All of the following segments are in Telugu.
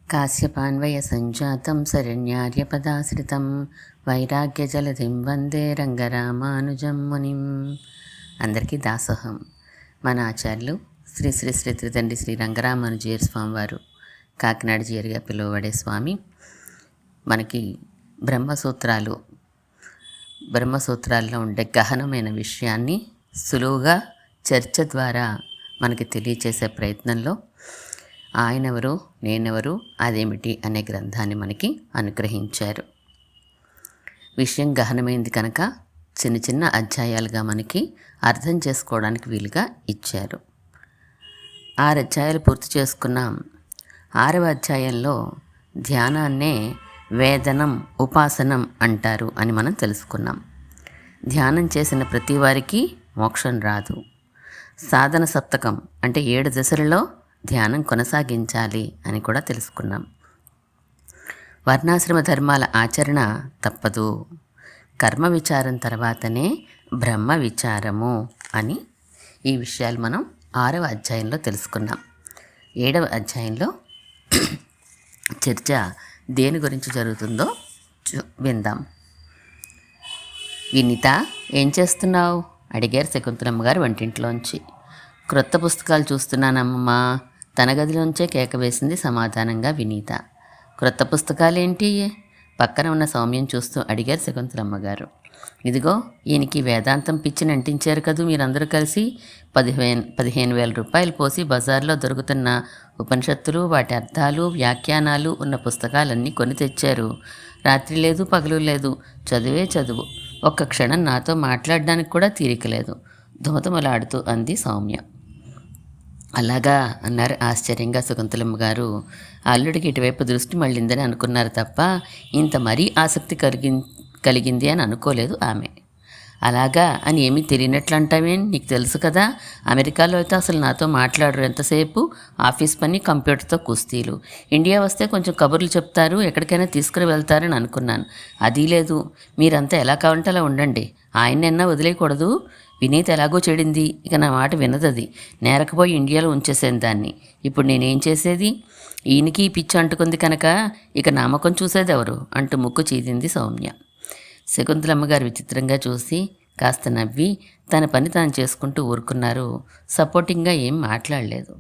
కాశ్యపాన్వయ సంజాతం శరణ్యార్యపదాశ్రితం వైరాగ్యజలధిం వందే రంగరామానుజం మునిం. అందరికీ దాసోహం. మన ఆచార్యులు శ్రీ శ్రీ శ్రీ త్రిదండి శ్రీ రంగరామానుజీయర్ స్వామి వారు, కాకినాడ జీయర్గా పిలువబడే స్వామి మనకి బ్రహ్మసూత్రాల్లో ఉండే గహనమైన విషయాన్ని సులువుగా చర్చ ద్వారా మనకి తెలియచేసే ప్రయత్నంలో ఆయనెవరు నేనెవరు అదేమిటి అనే గ్రంథాన్ని మనకి అనుగ్రహించారు. విషయం గహనమైంది కనుక చిన్న చిన్న అధ్యాయాలుగా మనకి అర్థం చేసుకోవడానికి వీలుగా ఇచ్చారు. 6 అధ్యాయాలు పూర్తి చేసుకున్నాం. 6వ అధ్యాయంలో ధ్యానాన్నే వేదనం ఉపాసనం అంటారు అని మనం తెలుసుకున్నాం. ధ్యానం చేసిన ప్రతి వారికి మోక్షం రాదు. సాధన సప్తకం అంటే 7 దశలలో ధ్యానం కొనసాగించాలి అని కూడా తెలుసుకున్నాం. వర్ణాశ్రమ ధర్మాల ఆచరణ తప్పదు. కర్మ విచారం తర్వాతనే బ్రహ్మ విచారము అని ఈ విషయాలు మనం 6వ అధ్యాయంలో తెలుసుకున్నాం. 7వ అధ్యాయంలో చర్చ దేని గురించి జరుగుతుందో విందాం. వినీత, ఏం చేస్తున్నావు అడిగారు శకుంతలమ్మ గారు వంటింట్లోంచి. క్రొత్త పుస్తకాలు చూస్తున్నానమ్మా, తన గదిలోంచే కేక వేసింది సమాధానంగా వినీత. క్రొత్త పుస్తకాలేంటి? పక్కన ఉన్న సౌమ్యం చూస్తూ అడిగారు శకుంతలమ్మ గారు. ఇదిగో, ఈయనకి వేదాంతం పిచ్చిని అంటించారు కదూ మీరందరూ కలిసి. 15,000 రూపాయలు పోసి బజార్లో దొరుకుతున్న ఉపనిషత్తులు, వాటి అర్థాలు, వ్యాఖ్యానాలు ఉన్న పుస్తకాలన్నీ కొని తెచ్చారు. రాత్రి లేదు పగలు లేదు, చదువే చదువు. ఒక్క క్షణం నాతో మాట్లాడడానికి కూడా తీరిక లేదు, ధుమధుమలాడుతూ అంది సౌమ్య. అలాగా అన్నారు ఆశ్చర్యంగా శకుంతలమ్మ గారు. అల్లుడికి ఇటువైపు దృష్టి మళ్ళిందని అనుకున్నారు తప్ప ఇంత మరీ ఆసక్తి కలిగింది అని అనుకోలేదు ఆమె. అలాగా అని ఏమీ తెలియనట్లు అంటావేం? నీకు తెలుసు కదా, అమెరికాలో అయితే అసలు నాతో మాట్లాడరు. ఎంతసేపు ఆఫీస్ పని, కంప్యూటర్తో కుస్తీలు. ఇండియా వస్తే కొంచెం కబుర్లు చెప్తారు, ఎక్కడికైనా తీసుకుని వెళ్తారని అనుకున్నాను. అది లేదు. మీరంతా ఎలా కావాలంటే అలా ఉండండి. ఆయన్నన్నా వదిలేయకూడదు. వినీత ఎలాగో చెడింది, ఇక నా మాట వినదది. నేరకపోయి ఇండియాలో ఉంచేసాను దాన్ని. ఇప్పుడు నేనేం చేసేది? ఈయనకి పిచ్చి అంటుకుంది కనుక ఇక నామకం చూసేదెవరు అంటూ ముక్కు చీదింది సౌమ్య. శకుంతలమ్మ గారు విచిత్రంగా చూసి కాస్త నవ్వి తన పని తాను చేసుకుంటూ ఊరుకున్నారు. సపోర్టింగ్గా ఏం మాట్లాడలేదు.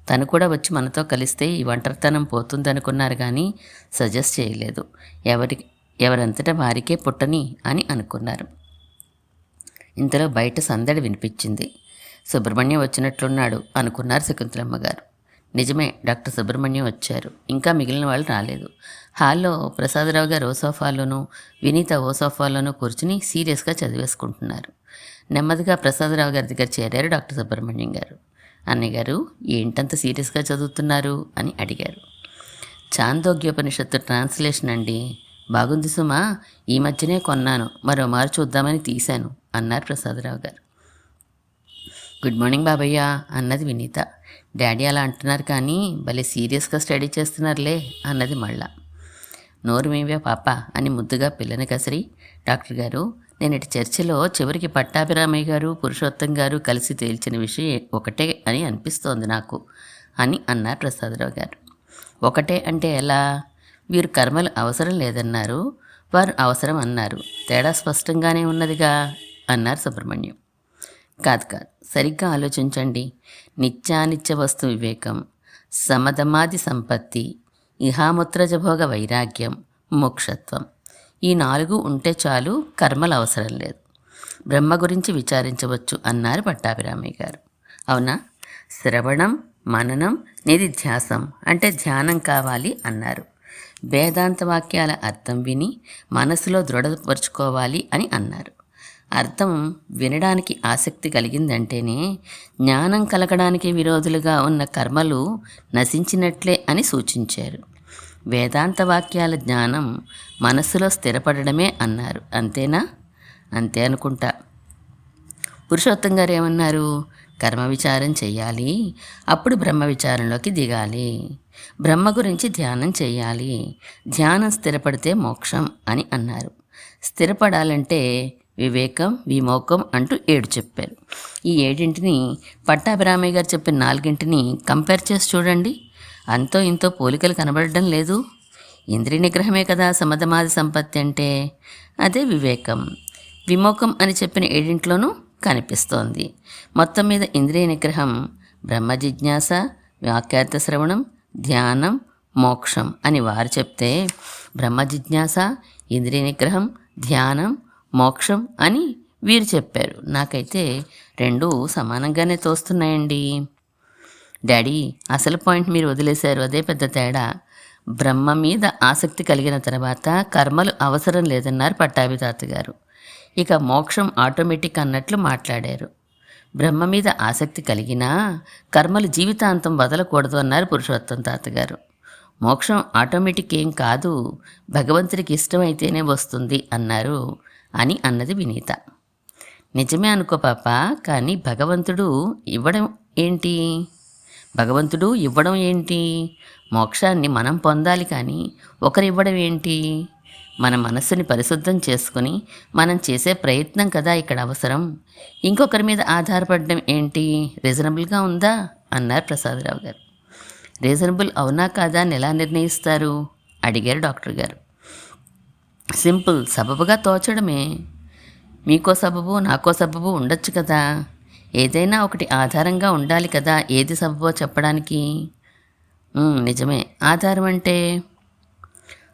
తను కూడా వచ్చి మనతో కలిస్తే ఈ ఒంటరితనం పోతుందనుకున్నారు కానీ సజెస్ట్ చేయలేదు. ఎవరంతటా వారికే పుట్టని అని అనుకున్నారు. ఇంతలో బయట సందడి వినిపించింది. సుబ్రహ్మణ్యం వచ్చినట్లున్నాడు అనుకున్నారు శకుంతలమ్మ గారు. నిజమే, డాక్టర్ సుబ్రహ్మణ్యం వచ్చారు. ఇంకా మిగిలిన వాళ్ళు రాలేదు. హాల్లో ప్రసాదరావు గారు ఓ సోఫాలోనూ, వినీత ఓ సోఫాలోనూ కూర్చుని సీరియస్గా చదివేసుకుంటున్నారు. నెమ్మదిగా ప్రసాదరావు గారి దగ్గర చేరారు డాక్టర్ సుబ్రహ్మణ్యం గారు. అన్నయ్య గారు, ఏంటంత సీరియస్గా చదువుతున్నారు అని అడిగారు. చాందోగ్యోపనిషత్తు ట్రాన్స్లేషన్ అండి. బాగుంది సుమా, ఈ మధ్యనే కొన్నాను, మరోమారు చూద్దామని తీశాను అన్నారు ప్రసాదరావు గారు. గుడ్ మార్నింగ్ బాబయ్య అన్నది వినీత. డాడీ అలా అంటున్నారు కానీ భలే సీరియస్గా స్టడీ చేస్తున్నారులే అన్నది మళ్ళా. నోరు మీవే పాప అని ముద్దుగా పిల్లని కసిరి, డాక్టర్ గారు, నేనటి చర్చలో చివరికి పట్టాభిరామయ్య గారు, పురుషోత్తం గారు కలిసి తేల్చిన విషయం ఒకటే అని అనిపిస్తోంది నాకు అని అన్నారు ప్రసాదరావు గారు. ఒకటే అంటే ఎలా? వీరు కర్మలు అవసరం లేదన్నారు, వారు అవసరం అన్నారు. తేడా స్పష్టంగానే ఉన్నదిగా అన్నారు సుబ్రహ్మణ్యం. కాదు, సరిగ్గా ఆలోచించండి. నిత్యానిత్య వస్తు వివేకం, సమధమాది సంపత్తి, ఇహాముత్రజభోగ వైరాగ్యం, మోక్షత్వం, ఈ 4 ఉంటే చాలు, కర్మలు అవసరం లేదు. బ్రహ్మ గురించి విచారించవచ్చు అన్నారు పట్టాభిరామయ్య గారు. అవునా? శ్రవణం, మననం, నిధిధ్యాసం అంటే ధ్యానం కావాలి అన్నారు. వేదాంత వాక్యాల అర్థం విని మనసులో దృఢపరుచుకోవాలి అని అన్నారు. అర్థం వినడానికి ఆసక్తి కలిగిందంటేనే జ్ఞానం కలగడానికి విరోధులుగా ఉన్న కర్మలు నశించినట్లే అని సూచించారు. వేదాంత వాక్యాల జ్ఞానం మనస్సులో స్థిరపడమే అన్నారు. అంతేనా? అంతే అనుకుంటా. పురుషోత్తం గారు ఏమన్నారు? కర్మ విచారం చెయ్యాలి, అప్పుడు బ్రహ్మ విచారంలోకి దిగాలి. బ్రహ్మ గురించి ధ్యానం చెయ్యాలి, ధ్యానం స్థిరపడితే మోక్షం అని అన్నారు. స్థిరపడాలంటే వివేకం, విమోకం అంటూ 7 చెప్పారు. ఈ 7ంటిని పట్టాభిరామయ్య గారు చెప్పిన 4ంటిని కంపేర్ చేసి చూడండి. అంతో ఇంతో పోలికలు కనబడడం లేదు. ఇంద్రియ నిగ్రహమే కదా సమధమాది సంపత్తి అంటే. అదే వివేకం. విమోకం అని చెప్పిన ఏడింట్లోనూ కనిపిస్తోంది. మొత్తం మీద ఇంద్రియ నిగ్రహం బ్రహ్మ జిజ్ఞాస, వాక్యార్థ శ్రవణం, ధ్యానం, మోక్షం అని వారు చెప్తే, బ్రహ్మ జిజ్ఞాస, ఇంద్రియ నిగ్రహం, ధ్యానం, మోక్షం అని వీరు చెప్పారు. నాకైతే రెండూ సమానంగానే తోస్తున్నాయండి. డాడీ, అసలు పాయింట్ మీరు వదిలేశారు, అదే పెద్ద తేడా. బ్రహ్మ మీద ఆసక్తి కలిగిన తర్వాత కర్మలు అవసరం లేదన్నారు పట్టాభి తాతగారు. ఇక మోక్షం ఆటోమేటిక్ అన్నట్లు మాట్లాడారు. బ్రహ్మ మీద ఆసక్తి కలిగినా కర్మలు జీవితాంతం వదలకూడదు అన్నారు పురుషోత్తం తాతగారు. మోక్షం ఆటోమేటిక్ ఏం కాదు, భగవంతుడికి ఇష్టమైతేనే వస్తుంది అన్నారు అని అన్నది వినీత. నిజమే అనుకో పాప, కానీ భగవంతుడు ఇవ్వడం ఏంటి? మోక్షాన్ని మనం పొందాలి, కానీ ఒకరు ఇవ్వడం ఏంటి? మన మనస్సుని పరిశుద్ధం చేసుకుని మనం చేసే ప్రయత్నం కదా ఇక్కడ అవసరం. ఇంకొకరి మీద ఆధారపడడం ఏంటి? రీజనబుల్గా ఉందా అన్నారు ప్రసాదరావు గారు. రీజనబుల్ అవునా కాదా అని ఎలా నిర్ణయిస్తారు అడిగారు డాక్టర్ గారు. సింపుల్, సబబుగా తోచడమే. మీకో సబబు, నాకో సబబు ఉండొచ్చు కదా. ఏదైనా ఒకటి ఆధారంగా ఉండాలి కదా ఏది సబబో చెప్పడానికి. నిజమే. ఆధారం అంటే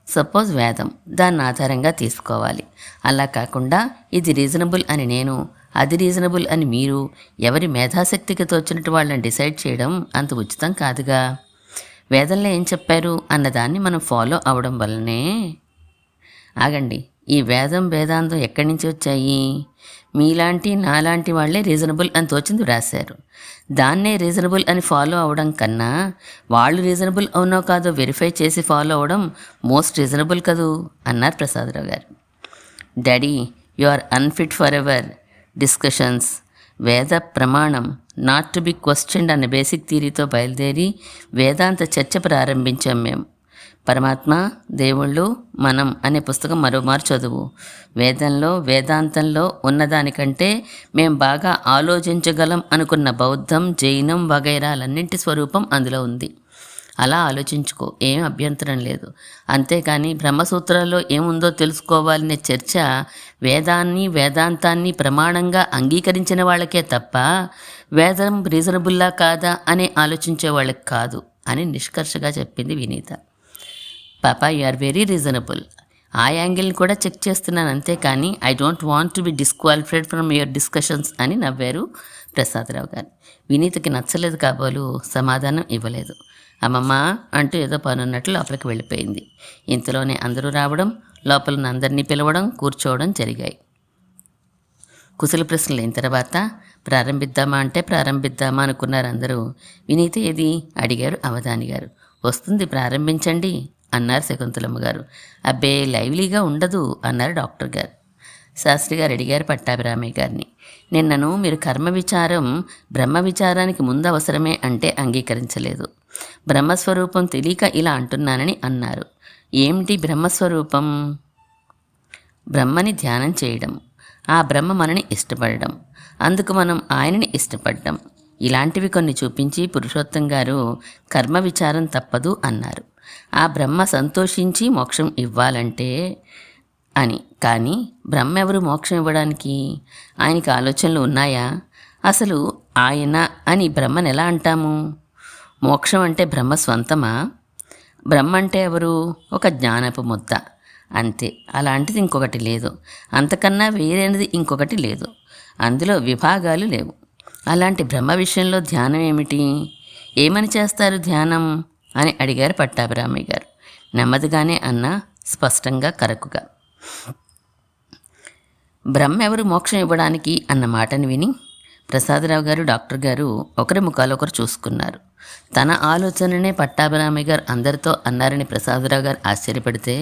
సపోజ్ వేదం, దాన్ని ఆధారంగా తీసుకోవాలి. అలా కాకుండా ఇది రీజనబుల్ అని నేను, అది రీజనబుల్ అని మీరు, ఎవరి మేధాశక్తికి తోచినట్టు వాళ్ళని డిసైడ్ చేయడం అంత ఉచితం కాదుగా. వేదంలో ఏం చెప్పారు అన్నదాన్ని మనం ఫాలో అవడం వల్లనే. ఆగండి, ఈ వేదాంతం ఎక్కడి నుంచి వచ్చాయి? మీలాంటి నాలాంటి వాళ్లే రీజనబుల్ అని తోచింది రాశారు. దాన్నే రీజనబుల్ అని ఫాలో అవడం కన్నా వాళ్ళు రీజనబుల్ అవునో కాదో వెరిఫై చేసి ఫాలో అవడం మోస్ట్ రీజనబుల్ కదూ అన్నారు Prasadarao garu. Daddy, you are unfit for ever discussions. Veda ప్రమాణం నాట్ టు బి క్వశ్చన్డ్ అనే బేసిక్ థియరీతో బయలుదేరి వేదాంత చర్చ ప్రారంభించాం మేము. పరమాత్మ, దేవుళ్ళు, మనం అనే పుస్తకం మరోమారు చదువు. వేదాంతంలో ఉన్నదానికంటే మేం బాగా ఆలోచించగలం అనుకున్న బౌద్ధం, జైనం వగైరాలన్నింటి స్వరూపం అందులో ఉంది. అలా ఆలోచించుకో, ఏం అభ్యంతరం లేదు. అంతేకాని బ్రహ్మసూత్రాల్లో ఏముందో తెలుసుకోవాలనే చర్చ వేదాంతాన్ని ప్రమాణంగా అంగీకరించిన వాళ్ళకే తప్ప వేదం రీజనబుల్లా కాదా అని ఆలోచించే వాళ్ళకి కాదు అని నిష్కర్షగా చెప్పింది వినీత. పాపా, యు ఆర్ వెరీ రీజనబుల్. ఆ యాంగిల్ని కూడా చెక్ చేస్తున్నాను, అంతేకాని I don't want to be disqualified from your discussions అని నవ్వారు ప్రసాదరావు గారు. వినీతకి నచ్చలేదు కాబోలు సమాధానం ఇవ్వలేదు. అమ్మమ్మ అంటూ ఏదో పనున్నట్లు లోపలికి వెళ్ళిపోయింది. ఇంతలోనే అందరూ రావడం, లోపల అందరినీ పిలవడం, కూర్చోవడం జరిగాయి. కుశల ప్రశ్నలు అయిన తర్వాత ప్రారంభిద్దామా అనుకున్నారు అందరూ. వినీత ఏది అడిగారు అవధాని గారు. వస్తుంది, ప్రారంభించండి అన్నారు శకుంతలమ్మ గారు. అబ్బే, లైవ్లీగా ఉండదు అన్నారు డాక్టర్ గారు. శాస్త్రి గారు అడిగారు పట్టాభిరామయ్య గారిని. నిన్నను మీరు కర్మ విచారం బ్రహ్మ విచారానికి ముందు అవసరమే అంటే అంగీకరించలేదు. బ్రహ్మస్వరూపం తెలియక ఇలా అంటున్నానని అన్నారు. ఏమిటి బ్రహ్మస్వరూపం? బ్రహ్మని ధ్యానం చేయడం, ఆ బ్రహ్మ మనని ఇష్టపడడం, అందుకు మనం ఆయనని ఇష్టపడడం, ఇలాంటివి కొన్ని చూపించి పురుషోత్తం గారు కర్మ విచారం తప్పదు అన్నారు. ఆ బ్రహ్మ సంతోషించి మోక్షం ఇవ్వాలంటే అని. కానీ బ్రహ్మ ఎవరు మోక్షం ఇవ్వడానికి? ఆయనకి ఆలోచనలు ఉన్నాయా? అసలు ఆయన అని బ్రహ్మను ఎలా అంటాము? మోక్షం అంటే బ్రహ్మ స్వంతమా? బ్రహ్మ అంటే ఎవరు? ఒక జ్ఞానపు ముద్ద అంతే. అలాంటిది ఇంకొకటి లేదు. అంతకన్నా వేరేది ఇంకొకటి లేదు. అందులో విభాగాలు లేవు. అలాంటి బ్రహ్మ విషయంలో ధ్యానం ఏమిటి? ఏమని చేస్తారు ధ్యానం అని అడిగారు పట్టాభిరామయ్య గారు. నెమ్మదిగానే అన్నా, స్పష్టంగా కరకుగా. బ్రహ్మ ఎవరు మోక్షం ఇవ్వడానికి అన్న మాటను విని ప్రసాదరావు గారు, డాక్టర్ గారు ఒకరి ముఖాలు ఒకరు చూసుకున్నారు. తన ఆలోచననే పట్టాభిరామయ్య గారు అందరితో అన్నారని ప్రసాదరావు గారు ఆశ్చర్యపడితే,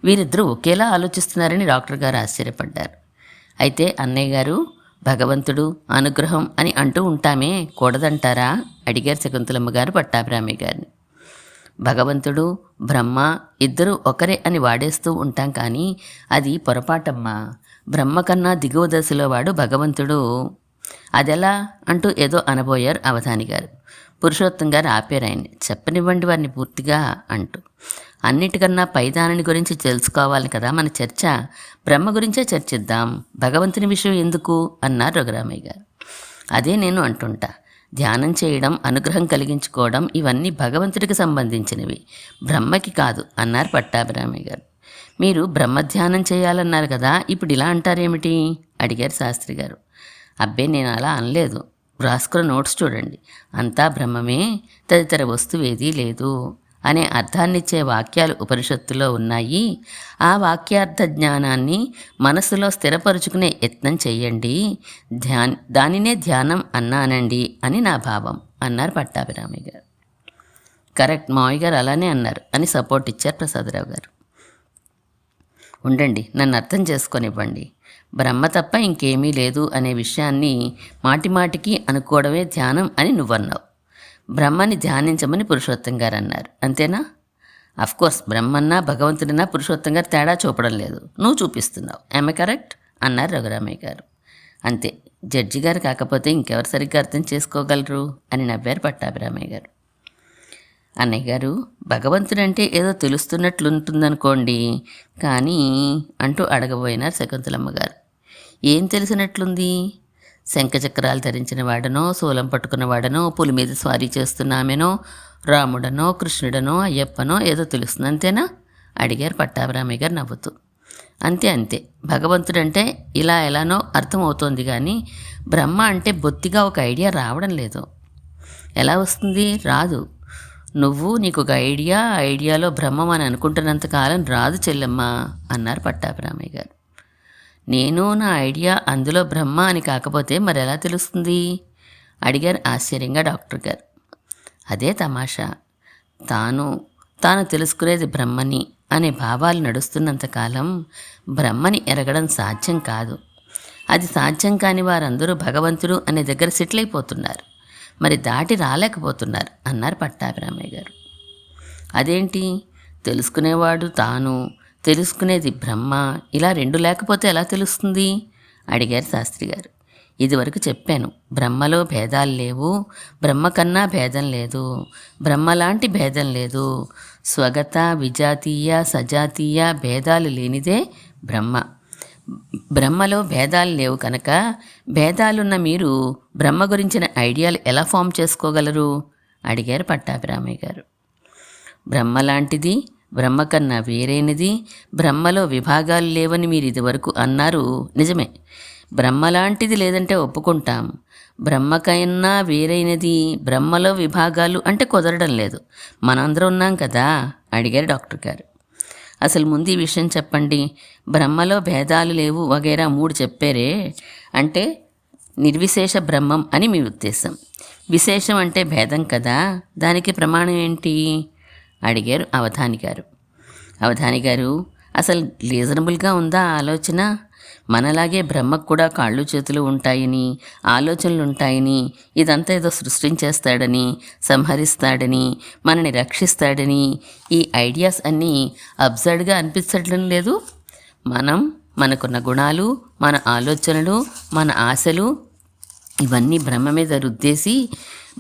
వీరిద్దరూ ఒకేలా ఆలోచిస్తున్నారని డాక్టర్ గారు ఆశ్చర్యపడ్డారు. అయితే అన్నయ్య గారు, భగవంతుడు, అనుగ్రహం అని అంటూ ఉంటామే, కూడదంటారా అడిగారు శకుంతలమ్మ గారు పట్టాభిరామయ్య గారిని. భగవంతుడు, బ్రహ్మ ఇద్దరూ ఒకరే అని వాడేస్తూ ఉంటాం, కానీ అది పొరపాటమ్మా. బ్రహ్మ కన్నా దిగువ దశలో వాడు భగవంతుడు. అదెలా అంటూ ఏదో అనబోయారు అవధాని గారు. పురుషోత్తం గారు ఆపారు ఆయన్ని. చెప్పనివ్వండి వారిని పూర్తిగా అంటూ. అన్నిటికన్నా పైదానిని గురించి తెలుసుకోవాలి కదా మన చర్చ. బ్రహ్మ గురించే చర్చిద్దాం, భగవంతుని విషయం ఎందుకు అన్నారు రఘురామయ్య గారు. అదే నేను అంటుంటా. ధ్యానం చేయడం, అనుగ్రహం కలిగించుకోవడం ఇవన్నీ భగవంతుడికి సంబంధించినవి, బ్రహ్మకి కాదు అన్నారు పట్టాభిరామయ్య గారు. మీరు బ్రహ్మధ్యానం చేయాలన్నారు కదా, ఇప్పుడు ఇలా అంటారేమిటి అడిగారు శాస్త్రి గారు. అబ్బే, నేను అలా అనలేదు. రాసుకున్న నోట్స్ చూడండి. అంతా బ్రహ్మమే, తదితర వస్తువేదీ లేదు అనే అర్థాన్నిచ్చే వాక్యాలు ఉపనిషత్తులో ఉన్నాయి. ఆ వాక్యార్థ జ్ఞానాన్ని మనసులో స్థిరపరుచుకునే యత్నం చెయ్యండి. దానినే ధ్యానం అన్నానండి అని నా భావం అన్నారు పట్టాభిరామయ్య గారు. కరెక్ట్, మావయ్య గారు అలానే అన్నారు అని సపోర్ట్ ఇచ్చారు ప్రసాదరావు గారు. ఉండండి, నన్ను అర్థం చేసుకొనివ్వండి. బ్రహ్మ తప్ప ఇంకేమీ లేదు అనే విషయాన్ని మాటిమాటికి అనుకోవడమే ధ్యానం అని నువ్వన్నావు. బ్రహ్మని ధ్యానించమని పురుషోత్తం గారు అన్నారు, అంతేనా? అఫ్కోర్స్, బ్రహ్మన్నా భగవంతుడినా పురుషోత్తం గారు తేడా చూపడం లేదు, నువ్వు చూపిస్తున్నావు. ఐ కరెక్ట్ అన్నారు రఘురామయ్య గారు. అంతే, జడ్జి గారు కాకపోతే ఇంకెవరు సరిగ్గా అర్థం చేసుకోగలరు అని నవ్వారు పట్టాభిరామయ్య గారు. అన్నయ్య గారు, భగవంతుడంటే ఏదో తెలుస్తున్నట్లుంటుందనుకోండి, కానీ అంటూ అడగబోయినారు శకుంతలమ్మ గారు. ఏం తెలిసినట్లుంది? శంఖచక్రాలు ధరించిన వాడనో, శూలం పట్టుకున్న వాడనో, పులి మీద స్వారీ చేస్తున్నామెనో, రాముడనో, కృష్ణుడనో, అయ్యప్పనో ఏదో తెలుస్తుంది, అంతేనా అడిగారు పట్టాభిరామయ్య గారు నవ్వుతూ. అంతే, భగవంతుడంటే ఇలా ఎలానో అర్థమవుతోంది, కానీ బ్రహ్మ అంటే బొత్తిగా ఒక ఐడియా రావడం లేదు. ఎలా వస్తుంది? రాదు. నువ్వు నీకు ఒక ఐడియాలో బ్రహ్మం అని అనుకుంటున్నంతకాలం రాదు చెల్లెమ్మ అన్నారు పట్టాభిరామయ్య గారు. నేను నా ఐడియా అందులో బ్రహ్మ అని కాకపోతే మరెలా తెలుస్తుంది అడిగారు ఆశ్చర్యంగా డాక్టర్ గారు. అదే తమాషా. తాను తెలుసుకునేది బ్రహ్మని అనే భావాలు నడుస్తున్నంతకాలం బ్రహ్మని ఎరగడం సాధ్యం కాదు. అది సాధ్యం కాని వారందరూ భగవంతుడు అనే దగ్గర సెటిల్ అయిపోతున్నారు, మరి దాటి రాలేకపోతున్నారు అన్నారు పట్టాభిరామయ్య గారు. అదేంటి? తెలుసుకునేవాడు తాను, తెలుసుకునేది బ్రహ్మ, ఇలా రెండు లేకపోతే ఎలా తెలుస్తుంది అడిగారు శాస్త్రి గారు. ఇదివరకు చెప్పాను, బ్రహ్మలో భేదాలు లేవు, బ్రహ్మ కన్నా భేదం లేదు, బ్రహ్మలాంటి భేదం లేదు. స్వగత, విజాతీయ, సజాతీయ భేదాలు లేనిదే బ్రహ్మ. బ్రహ్మలో భేదాలు లేవు కనుక భేదాలున్న మీరు బ్రహ్మ గురించిన ఐడియాలు ఎలా ఫామ్ చేసుకోగలరు అడిగారు పట్టాభిరామయ్య గారు. బ్రహ్మ లాంటిది, బ్రహ్మ కన్నా వేరైనది, బ్రహ్మలో విభాగాలు లేవని మీరు ఇదివరకు అన్నారు, నిజమే. బ్రహ్మలాంటిది లేదంటే ఒప్పుకుంటాం. బ్రహ్మ కన్నా వేరైనది, బ్రహ్మలో విభాగాలు అంటే కుదరడం లేదు. మనందరం ఉన్నాం కదా అడిగారు డాక్టర్ గారు. అసలు ముందు ఈ విషయం చెప్పండి. బ్రహ్మలో భేదాలు లేవు వగైరా 3 చెప్పారే, అంటే నిర్విశేష బ్రహ్మం అని మీ ఉద్దేశం. విశేషం అంటే భేదం కదా, దానికి ప్రమాణం ఏంటి అడిగారు అవధాని గారు. అవధాని గారు, అసలు రీజనబుల్గా ఉందా ఆలోచన? మనలాగే బ్రహ్మకు కూడా కాళ్ళు చేతులు ఉంటాయని, ఆలోచనలు ఉంటాయని, ఇదంతా ఏదో సృష్టించేస్తాడని, సంహరిస్తాడని, మనని రక్షిస్తాడని ఈ ఐడియాస్ అన్నీ అబ్సర్డ్గా అనిపించడం లేదు? మనకున్న గుణాలు, మన ఆలోచనలు, మన ఆశలు ఇవన్నీ బ్రహ్మ మీద రుద్దేసి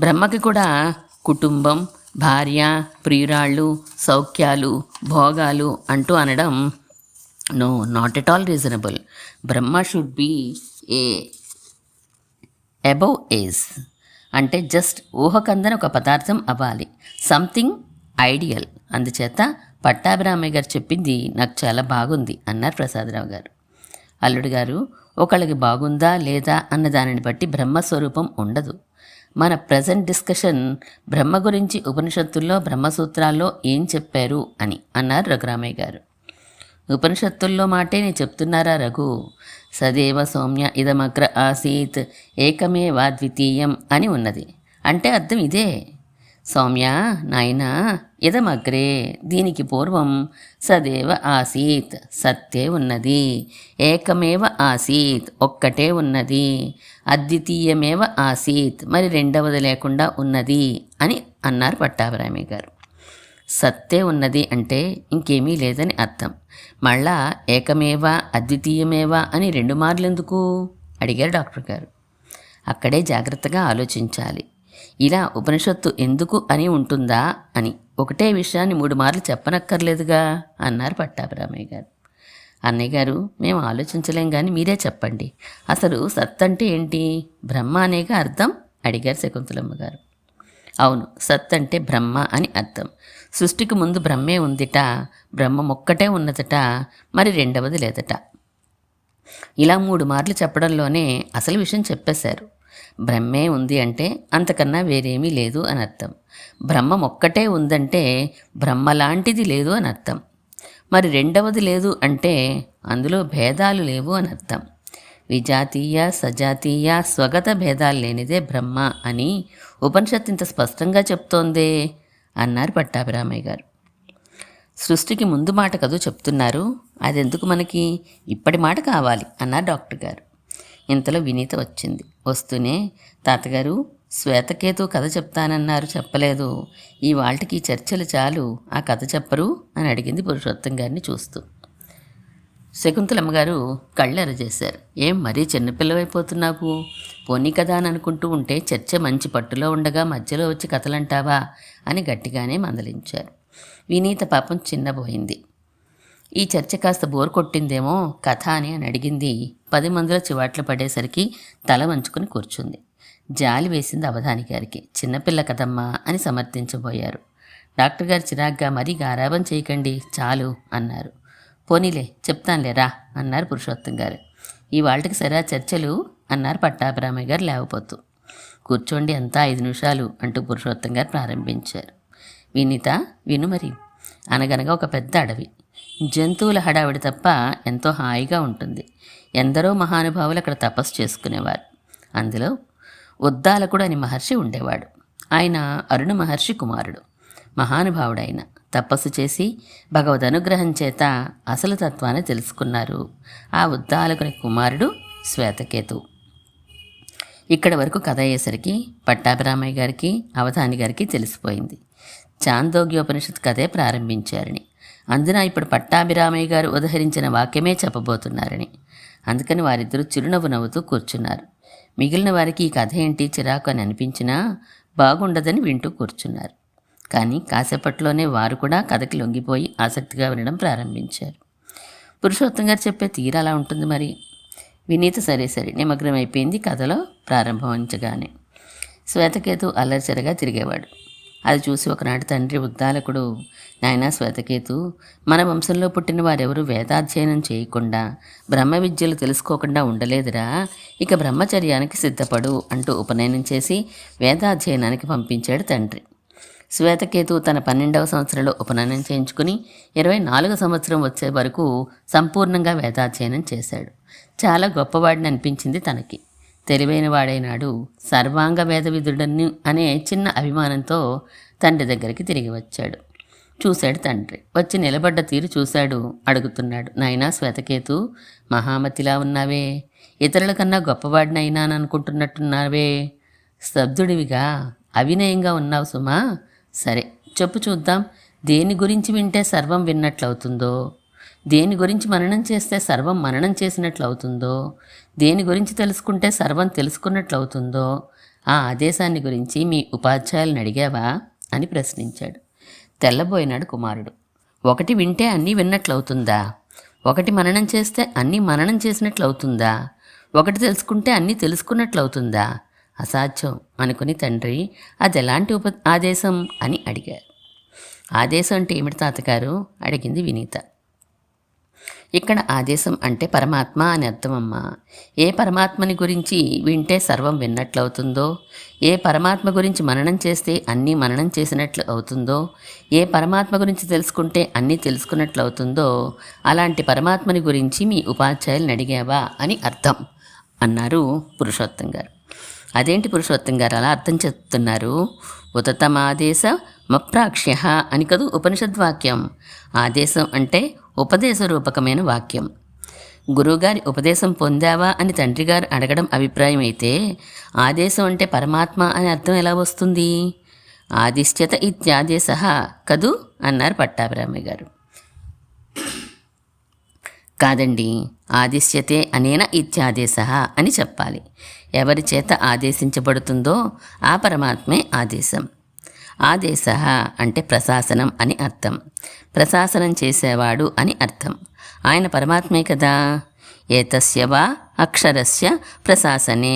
బ్రహ్మకి కూడా కుటుంబం, భార్య, ప్రియురాళ్ళు, సౌఖ్యాలు, భోగాలు అంటూ అనడం no, not at all reasonable. Brahma should be above age, అంటే జస్ట్ ఊహకందని ఒక పదార్థం అవ్వాలి, సంథింగ్ ఐడియల్. అందుచేత పట్టాభిరామయ్య గారు చెప్పింది నాకు చాలా బాగుంది అన్నారు ప్రసాదరావు గారు. అల్లుడు గారు, ఒకళ్ళకి బాగుందా లేదా అన్న దానిని బట్టి బ్రహ్మస్వరూపం ఉండదు. మన ప్రజెంట్ డిస్కషన్ బ్రహ్మ గురించి ఉపనిషత్తుల్లో, బ్రహ్మసూత్రాల్లో ఏం చెప్పారు అని అన్నారు రఘురామయ్య గారు. ఉపనిషత్తుల్లో మాటే నేను చెప్తున్నారా రఘు? సదేవ సౌమ్య ఇదమగ్ర ఆసీత్ ఏకమేవాద్వితీయం అని ఉన్నది. అంటే అర్థం ఇదే. సౌమ్య నాయన, ఇదమగ్రే దీనికి పూర్వం సదేవ ఆసీత్ సత్తే ఉన్నది, ఏకమేవ ఆసీత్ ఒక్కటే ఉన్నది, అద్వితీయమేవ ఆసీత్ మరి రెండవది లేకుండా ఉన్నది అని అన్నారు పట్టాభిరామయ్య గారు. సత్తే ఉన్నది అంటే ఇంకేమీ లేదని అర్థం. మళ్ళా ఏకమేవా అద్వితీయమేవా అని 2 మార్లు ఎందుకు అడిగారు డాక్టర్ గారు. అక్కడే జాగ్రత్తగా ఆలోచించాలి. ఇలా ఉపనిషత్తు ఎందుకు అని ఉంటుందా అని ఒకటే విషయాన్ని 3 మార్లు చెప్పనక్కర్లేదుగా అన్నారు పట్టాభిరామయ్య గారు. అన్నయ్య గారు, మేము ఆలోచించలేం కానీ మీరే చెప్పండి, అసలు సత్ అంటే ఏంటి? బ్రహ్మ అనేగా అర్థం అడిగారు శకుంతలమ్మ గారు. అవును, సత్ అంటే బ్రహ్మ అని అర్థం. సృష్టికి ముందు బ్రహ్మే ఉందిట, బ్రహ్మమొక్కటే ఉన్నదట, మరి రెండవది లేదట. ఇలా 3 మార్లు చెప్పడంలోనే అసలు విషయం చెప్పేశారు. బ్రహ్మే ఉంది అంటే అంతకన్నా వేరేమీ లేదు అని అర్థం. బ్రహ్మం ఒక్కటే ఉందంటే బ్రహ్మలాంటిది లేదు అని అర్థం. మరి రెండవది లేదు అంటే అందులో భేదాలు లేవు అని అర్థం. విజాతీయ సజాతీయ స్వగత భేదాలు లేనిదే బ్రహ్మ అని ఉపనిషత్తు ఇంత స్పష్టంగా చెప్తోందే అన్నారు పట్టాభిరామయ్య గారు. సృష్టికి ముందు మాట కదూ చెప్తున్నారు, అదెందుకు మనకి? ఇప్పటి మాట కావాలి అన్నారు డాక్టర్ గారు. ఇంతలో వినీత వచ్చింది. వస్తూనే, తాతగారు, శ్వేతకేతు కథ చెప్తానన్నారు, చెప్పలేదు. ఈ వాళ్ళకి చర్చలు చాలు, ఆ కథ చెప్పరు అని అడిగింది పురుషోత్తం గారిని చూస్తూ. శకుంతలమ్మ గారు కళ్ళెరజేశారు. ఏం మరీ చిన్నపిల్లవైపోతున్నావు? పోనీ కదా అని అనుకుంటూ ఉంటే చర్చ మంచి పట్టులో ఉండగా మధ్యలో వచ్చి కథలంటావా అని గట్టిగానే మందలించారు. వినీత పాపం చిన్నబోయింది. ఈ చర్చ కాస్త బోర్ కొట్టిందేమో కథ అని అడిగింది. 10 మందిలో చివాట్లు పడేసరికి తల వంచుకుని కూర్చుంది. జాలి వేసింది అవధాని గారికి. చిన్నపిల్ల కదమ్మా అని సమర్థించబోయారు. డాక్టర్ గారు చిరాగ్గా, మరీ గారాబం చేయకండి, చాలు అన్నారు. పోనీలే చెప్తానులేరా అన్నారు పురుషోత్తం గారు. ఈ వాళ్ళకి సరా చర్చలు అన్నారు పట్టాభిరామయ్య గారు లేవపోతూ. కూర్చోండి, అంతా 5 నిమిషాలు అంటూ పురుషోత్తం గారు ప్రారంభించారు. వినీత, విను మరి. అనగనగా ఒక పెద్ద అడవి. జంతువుల హడావిడి తప్ప ఎంతో హాయిగా ఉంటుంది. ఎందరో మహానుభావులు అక్కడ తపస్సు చేసుకునేవారు. అందులో ఉద్దాలకుడు అని మహర్షి ఉండేవాడు. ఆయన అరుణ మహర్షి కుమారుడు. మహానుభావుడైన తపస్సు చేసి భగవద్ అనుగ్రహం చేత అసలు తత్వాన్ని తెలుసుకున్నారు. ఆ ఉద్దాలకుని కుమారుడు శ్వేతకేతు. ఇక్కడ వరకు కథ అయ్యేసరికి పట్టాభిరామయ్య గారికి అవధాని గారికి తెలిసిపోయింది. చాందోగ్యోపనిషత్ కథే ప్రారంభించారని, అందున ఇప్పుడు పట్టాభిరామయ్య గారు ఉదహరించిన వాక్యమే చెప్పబోతున్నారని. అందుకని వారిద్దరూ చిరునవ్వు నవ్వుతూ కూర్చున్నారు. మిగిలిన వారికి ఈ కథ ఏంటి చిరాకు అని అనిపించినా బాగుండదని వింటూ కూర్చున్నారు. కానీ కాసేపట్లోనే వారు కూడా కథకి లొంగిపోయి ఆసక్తిగా వినడం ప్రారంభించారు. పురుషోత్తం గారు చెప్పే తీరు అలా ఉంటుంది మరి. వినీత సరే నిమగ్నం అయిపోయింది కథలో ప్రారంభించగానే. శ్వేతకేతు అల్లరిచెరగా తిరిగేవాడు. అది చూసి ఒకనాటి తండ్రి ఉద్దాలకుడు, నాయనా శ్వేతకేతు, మన వంశంలో పుట్టిన వారెవరూ వేదాధ్యయనం చేయకుండా బ్రహ్మ విద్యలు తెలుసుకోకుండా ఉండలేదురా, ఇక బ్రహ్మచర్యానికి సిద్ధపడు అంటూ ఉపనయనం చేసి వేదాధ్యయనానికి పంపించాడు తండ్రి. శ్వేతకేతు తన 12వ సంవత్సరంలో ఉపనయనం చేయించుకుని 24వ సంవత్సరం వచ్చే వరకు సంపూర్ణంగా వేదాధ్యయనం చేశాడు. చాలా గొప్పవాడిని అనిపించింది తనకి. తెలివైన వాడైనాడు. సర్వాంగ వేదవిదుడని అనే చిన్న అభిమానంతో తండ్రి దగ్గరికి తిరిగి వచ్చాడు. చూశాడు తండ్రి. వచ్చి నిలబడ్డ తీరు చూశాడు. అడుగుతున్నాడు, నాయనా శ్వేతకేతు, మహామతిలా ఉన్నావే, ఇతరుల కన్నా గొప్పవాడినైనా అనుకుంటున్నట్టున్నావే, స్తబ్దుడివిగా అవినయంగా ఉన్నావు సుమా. సరే చెప్పు చూద్దాం, దేని గురించి వింటే సర్వం విన్నట్లవుతుందో, దేని గురించి మననం చేస్తే సర్వం మననం చేసినట్లు అవుతుందో, దేని గురించి తెలుసుకుంటే సర్వం తెలుసుకున్నట్లు అవుతుందో, ఆ ఆదేశాన్ని గురించి మీ ఉపాధ్యాయులను అడిగావా అని ప్రశ్నించాడు. తెల్లబోయినాడు కుమారుడు. ఒకటి వింటే అన్నీ విన్నట్లవుతుందా? ఒకటి మననం చేస్తే అన్నీ మననం చేసినట్లు అవుతుందా? ఒకటి తెలుసుకుంటే అన్నీ తెలుసుకున్నట్లవుతుందా? అసాధ్యం అనుకుని తండ్రి, అది ఎలాంటి ఆదేశం అని అడిగారు. ఆదేశం అంటే ఏమిటి తాతగారు అడిగింది వినీత. ఇక్కడ ఆదేశం అంటే పరమాత్మ అని అర్థమమ్మా. ఏ పరమాత్మని గురించి వింటే సర్వం విన్నట్లవుతుందో, ఏ పరమాత్మ గురించి మననం చేస్తే అన్నీ మననం చేసినట్లు అవుతుందో, ఏ పరమాత్మ గురించి తెలుసుకుంటే అన్నీ తెలుసుకున్నట్లు అవుతుందో, అలాంటి పరమాత్మని గురించి మీ ఉపాధ్యాయులను అడిగావా అని అర్థం అన్నారు పురుషోత్తం గారు. అదేంటి పురుషోత్తం గారు అలా అర్థం చెప్తున్నారు? ఉతతమాదేశ మప్రాక్ష్య అని కదూ ఉపనిషద్వాక్యం. ఆదేశం అంటే ఉపదేశ రూపకమైన వాక్యం. గురువుగారి ఉపదేశం పొందావా అని తండ్రి గారు అడగడం అభిప్రాయం అయితే, ఆదేశం అంటే పరమాత్మ అని అర్థం ఎలా వస్తుంది? ఆదిశ్యత ఇత్యాదేశ కదూ అన్నారు పట్టాభిరామయ్య గారు. కాదండి, ఆదిశ్యతే అనేన ఇత్యాదేశ అని చెప్పాలి. ఎవరి చేత ఆదేశించబడుతుందో ఆ పరమాత్మే ఆదేశం. ఆదేశ అంటే ప్రశాసనం అని అర్థం. ప్రశాసనం చేసేవాడు అని అర్థం. ఆయన పరమాత్మే కదా. ఏతస్య వా అక్షరస్య ప్రశాసనే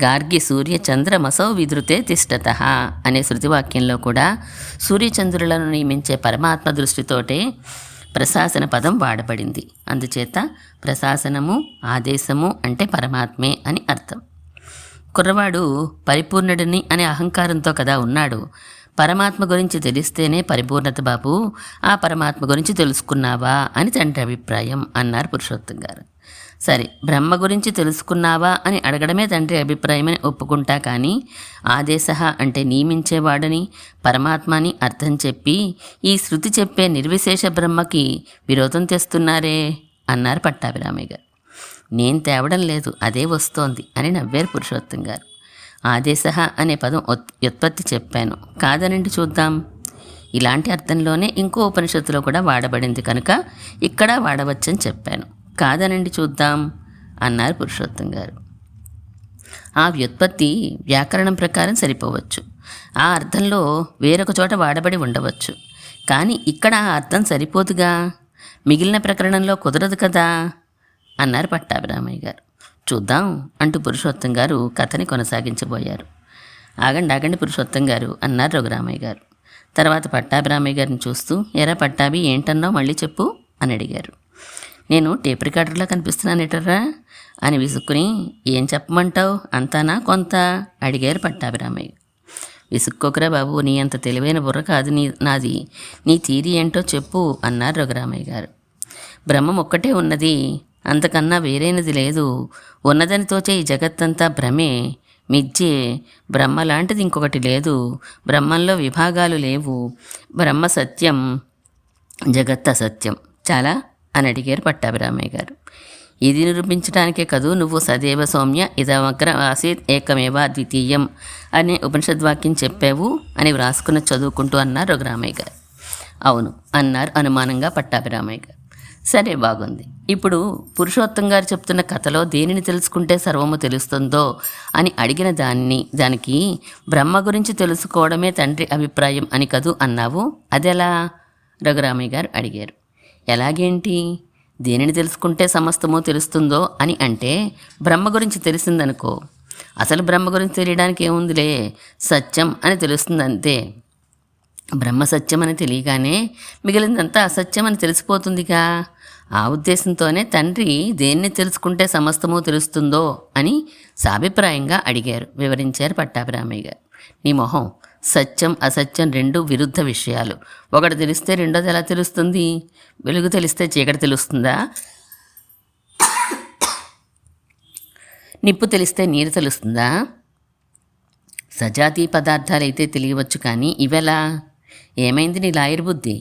గార్గి సూర్య చంద్రమసౌ విధృతే తిష్టతః అనే శృతివాక్యంలో కూడా సూర్యచంద్రులను నియమించే పరమాత్మ దృష్టితోటే ప్రశాసన పదం వాడబడింది. అందుచేత ప్రశాసనము ఆదేశము అంటే పరమాత్మే అని అర్థం. కుర్రవాడు పరిపూర్ణుడిని అనే అహంకారంతో కదా ఉన్నాడు. పరమాత్మ గురించి తెలిస్తేనే పరిపూర్ణత బాబు, ఆ పరమాత్మ గురించి తెలుసుకున్నావా అని తండ్రి అభిప్రాయం అన్నారు పురుషోత్తం గారు. సరే, బ్రహ్మ గురించి తెలుసుకున్నావా అని అడగడమే తండ్రి అభిప్రాయమని ఒప్పుకుంటా, కానీ ఆదేశ అంటే నియమించేవాడని పరమాత్మని అర్థం చెప్పి ఈ శృతి చెప్పే నిర్విశేష బ్రహ్మకి విరోధం తెస్తున్నారే అన్నారు పట్టాభిరామయ్య గారు. నేను తేవడం లేదు, అదే వస్తోంది అని నవ్వారు పురుషోత్తం గారు. ఆదేశ అనే పదం వ్యుత్పత్తి చెప్పాను, కాదనండి చూద్దాం. ఇలాంటి అర్థంలోనే ఇంకో ఉపనిషత్తులో కూడా వాడబడింది కనుక ఇక్కడ వాడవచ్చని చెప్పాను, కాదనండి చూద్దాం అన్నారు పురుషోత్తం గారు. ఆ వ్యుత్పత్తి వ్యాకరణం ప్రకారం సరిపోవచ్చు, ఆ అర్థంలో వేరొక చోట వాడబడి ఉండవచ్చు, కానీ ఇక్కడ ఆ అర్థం సరిపోదుగా, మిగిలిన ప్రకరణంలో కుదరదు కదా అన్నారు పట్టాభిరామయ్య గారు. చూద్దాం అంటూ పురుషోత్తం గారు కథని కొనసాగించబోయారు. ఆగండి పురుషోత్తం గారు అన్నారు రఘురామయ్య గారు. తర్వాత పట్టాభిరామయ్య గారిని చూస్తూ, ఎరా పట్టాభి ఏంటన్నావు మళ్ళీ చెప్పు అని అడిగారు. నేను టేప్ రికార్డర్లా కనిపిస్తున్నానేటర్రా అని విసుక్కుని, ఏం చెప్పమంటావు అంతానా కొంత అడిగారు పట్టాభిరామయ్య. విసుక్కోకరా బాబు, నీ అంత తెలివైన బుర్ర కాదు నాది, నీ థీరీ ఏంటో చెప్పు అన్నారు రఘురామయ్య గారు. బ్రహ్మం ఒక్కటే ఉన్నది, అంతకన్నా వేరైనది లేదు. ఉన్నదని తోచే ఈ జగత్తంతా భ్రమే, మిథ్యే. బ్రహ్మ లాంటిది ఇంకొకటి లేదు. బ్రహ్మంలో విభాగాలు లేవు. బ్రహ్మ సత్యం, జగత్ అసత్యం. చాలా అని అడిగారు పట్టాభిరామయ్య గారు. ఇది నిరూపించడానికే కదూ నువ్వు సదేవ సౌమ్య ఇదమగ్ర ఆసీత్ ఏకమేవ ద్వితీయం అనే ఉపనిషద్వాక్యం చెప్పావు అని వ్రాసుకున్న చదువుకుంటూ అన్నారు రఘురామయ్య గారు. అవును అన్నారు అనుమానంగా పట్టాభిరామయ్య గారు. సరే, బాగుంది. ఇప్పుడు పురుషోత్తం గారు చెప్తున్న కథలో దేనిని తెలుసుకుంటే సర్వము తెలుస్తుందో అని అడిగిన దానికి బ్రహ్మ గురించి తెలుసుకోవడమే తండ్రి అభిప్రాయం అని కదూ అన్నావు, అదెలా రఘురామయ్య గారు అడిగారు. ఎలాగేంటి? దేనిని తెలుసుకుంటే సమస్తము తెలుస్తుందో అని అంటే బ్రహ్మ గురించి తెలిసిందనుకో, అసలు బ్రహ్మ గురించి తెలియడానికి ఏముందిలే, సత్యం అని తెలుస్తుంది అంతే. బ్రహ్మ సత్యం అని తెలియగానే మిగిలిందంతా అసత్యం అని తెలిసిపోతుందిగా. ఆ ఉద్దేశంతోనే తండ్రి దేన్ని తెలుసుకుంటే సమస్తము తెలుస్తుందో అని సాభిప్రాయంగా అడిగారు, వివరించారు పట్టాభిరామయ్య గారు. నీ మొహం, సత్యం అసత్యం రెండు విరుద్ధ విషయాలు. ఒకటి తెలిస్తే రెండోది ఎలా తెలుస్తుంది? వెలుగు తెలిస్తే చీకటి తెలుస్తుందా? నిప్పు తెలిస్తే నీరు తెలుస్తుందా? సజాతీయ పదార్థాలైతే తెలియవచ్చు, కానీ ఇవెలా? ఏమైంది నీ లాయర్ బుద్ధి?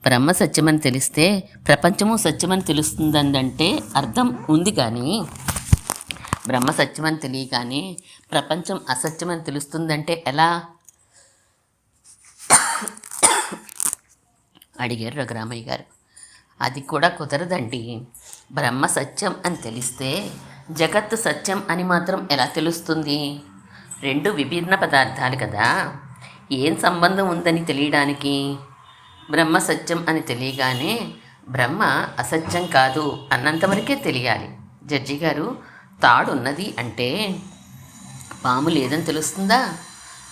బ్రహ్మ సత్యమని తెలిస్తే ప్రపంచము సత్యమని తెలుస్తుందంటే అర్థం ఉంది, కానీ బ్రహ్మ సత్యమని తెలియగానే ప్రపంచం అసత్యమని తెలుస్తుందంటే ఎలా అడిగారు రఘురామయ్య గారు. అది కూడా కుదరదండి. బ్రహ్మ సత్యం అని తెలిస్తే జగత్తు సత్యం అని మాత్రం ఎలా తెలుస్తుంది? రెండు విభిన్న పదార్థాలు కదా, ఏం సంబంధం ఉందని తెలియడానికి? బ్రహ్మ సత్యం అని తెలియగానే బ్రహ్మ అసత్యం కాదు అన్నంతవరకే తెలియాలి. జడ్జి గారు, తాడు ఉన్నది అంటే పాము లేదని తెలుస్తుందా?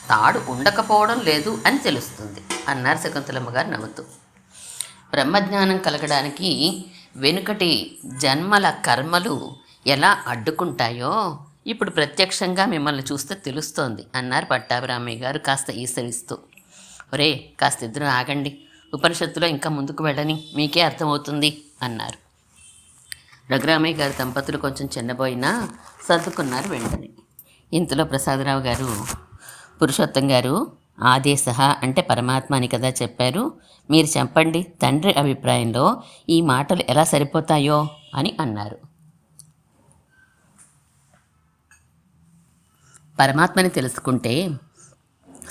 తాడు ఉండకపోవడం లేదు అని తెలుస్తుంది అన్నారు శకుంతలమ్మ గారు నవ్వుతూ. బ్రహ్మజ్ఞానం కలగడానికి వెనుకటి జన్మల కర్మలు ఎలా అడ్డుకుంటాయో ఇప్పుడు ప్రత్యక్షంగా మిమ్మల్ని చూస్తే తెలుస్తోంది అన్నారు పట్టాభిరామయ్య గారు కాస్త ఈసరిస్తూ. ఒరే, కాస్త ఇద్దరు ఆగండి, ఉపనిషత్తులో ఇంకా ముందుకు వెళ్ళని, మీకే అర్థమవుతుంది అన్నారు. రఘురామయ్య గారు దంపతులు కొంచెం చిన్నబోయినా సర్దుకున్నారు వెంటనే. ఇంతలో ప్రసాదరావు గారు, పురుషోత్తం గారు, ఆదేశ అంటే పరమాత్మ అని కదా చెప్పారు, మీరు చెప్పండి తండ్రి అభిప్రాయంలో ఈ మాటలు ఎలా సరిపోతాయో అని అన్నారు. పరమాత్మని తెలుసుకుంటే